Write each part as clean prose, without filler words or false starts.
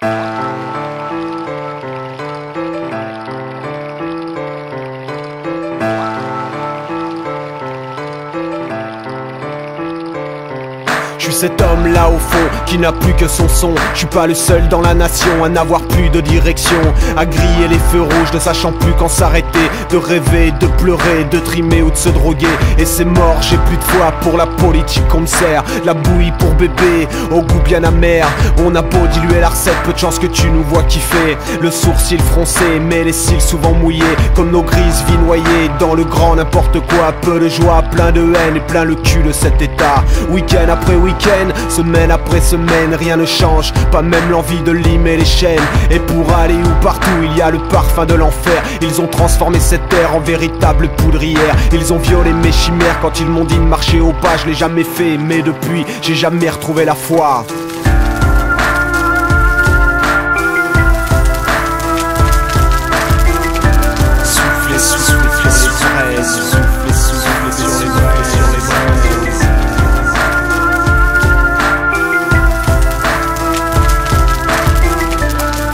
Je suis cet homme là au fond qui n'a plus que son son. Je suis pas le seul dans la nation à n'avoir plus de direction, à griller les feux rouges ne sachant plus quand s'arrêter, de rêver, de pleurer, de trimer ou de se droguer. Et c'est mort, j'ai plus de foi pour la politique qu'on me sert. La bouillie pour bébé, au goût bien amer. On a beau diluer la recette, peu de chance que tu nous vois kiffer. Le sourcil froncé, mais les cils souvent mouillés, comme nos grises vies noyées dans le grand n'importe quoi. Peu de joie, plein de haine et plein le cul de cet état. Week-end après week-end, semaine après semaine, rien ne change, pas même l'envie de limer les chaînes. Et pour aller où partout il y a le parfum de l'enfer. Ils ont transformé cette terre en véritable poudrière. Ils ont violé mes chimères quand ils m'ont dit de marcher au pas. Je l'ai jamais fait, mais depuis j'ai jamais retrouvé la foi. Soufflez, soufflez sur les fraises, soufflez, soufflez sur les braises, sur les braises.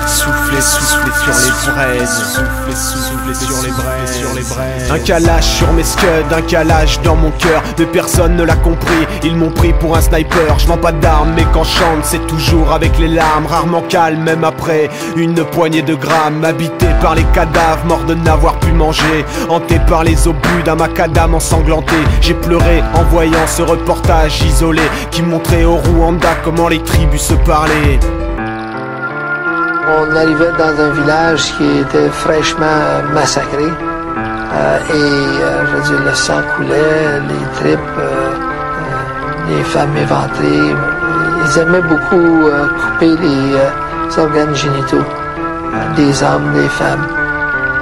Soufflez sur les braises, soufflez sur les braises, sur les braises. Un calage sur mes scuds, un calage dans mon cœur. Mais personne ne l'a compris, ils m'ont pris pour un sniper. Je vends pas d'armes, mais quand je chante, c'est toujours avec les larmes. Rarement calme, même après une poignée de grammes. Habité par les cadavres, mort de n'avoir pu manger. Hanté par les obus d'un macadam ensanglanté. J'ai pleuré en voyant ce reportage isolé qui montrait au Rwanda comment les tribus se parlaient. On arrivait dans un village qui était fraîchement massacré je veux dire, le sang coulait, les tripes, les femmes éventrées. Ils aimaient beaucoup couper les organes génitaux des hommes, des femmes.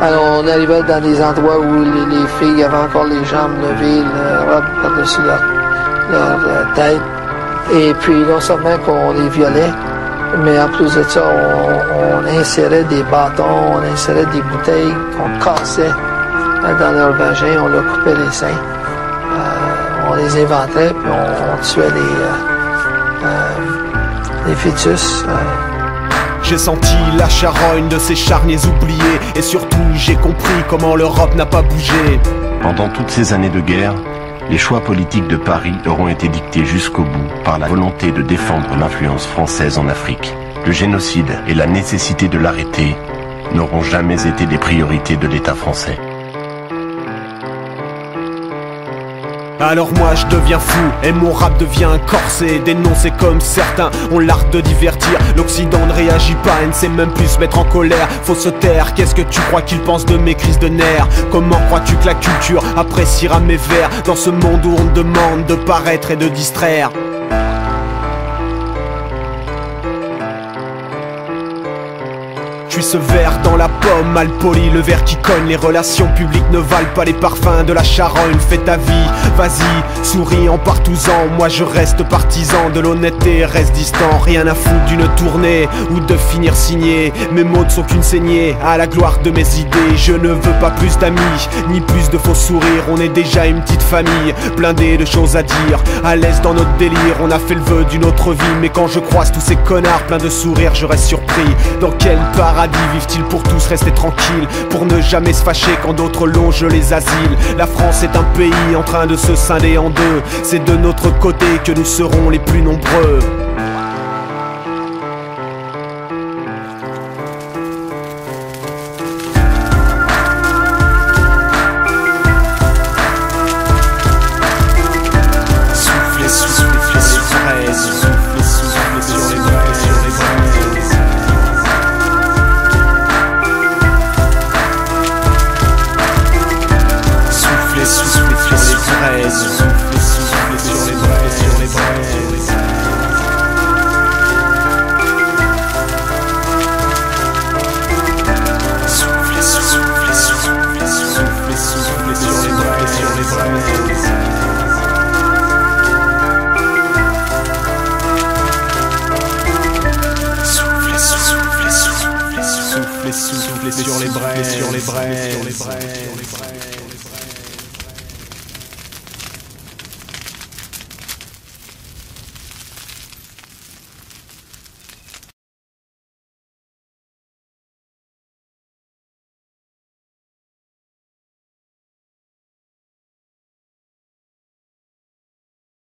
Alors on arrivait dans des endroits où les filles avaient encore les jambes levées, leur robe par-dessus leur tête. Et puis non seulement qu'on les violait, mais en plus de ça, on insérait des bâtons, on insérait des bouteilles qu'on cassait dans leur vagin, on leur coupait les seins, on les éventrait, puis on tuait les fœtus. J'ai senti la charogne de ces charniers oubliés. Et surtout, j'ai compris comment l'Europe n'a pas bougé. Pendant toutes ces années de guerre, les choix politiques de Paris auront été dictés jusqu'au bout par la volonté de défendre l'influence française en Afrique. Le génocide et la nécessité de l'arrêter n'auront jamais été des priorités de l'État français. Alors moi je deviens fou et mon rap devient un corset. Dénoncé comme certains ont l'art de divertir. L'Occident ne réagit pas et ne sait même plus se mettre en colère. Faut se taire, qu'est-ce que tu crois qu'ils pensent de mes crises de nerfs? Comment crois-tu que la culture appréciera mes vers dans ce monde où on te demande de paraître et de distraire? Je suis ce verre dans la pomme, mal poli, le verre qui cogne. Les relations publiques ne valent pas les parfums de la charogne. Fais ta vie, vas-y, souris en partousan. Moi je reste partisan de l'honnêteté, reste distant. Rien à foutre d'une tournée ou de finir signé. Mes mots ne sont qu'une saignée à la gloire de mes idées. Je ne veux pas plus d'amis, ni plus de faux sourires. On est déjà une petite famille, blindée de choses à dire. À l'aise dans notre délire, on a fait le vœu d'une autre vie. Mais quand je croise tous ces connards pleins de sourires, je reste surpris. Dans quel paradis vivent-ils pour tous rester tranquilles, pour ne jamais se fâcher quand d'autres longent les asiles? La France est un pays en train de se scinder en deux. C'est de notre côté que nous serons les plus nombreux. Soufflez, soufflez sur les fraises, soufflez, soufflez sur les braises, sur les braises. Soufflez, soufflez sur les braises, soufflez, soufflez sur les braises, sur les braises. Soufflez, soufflez, soufflez, soufflez, soufflez sur les braises, sur les braises. Soufflez, soufflez, soufflez, soufflez sur les braises, sur les braises, sur les braises.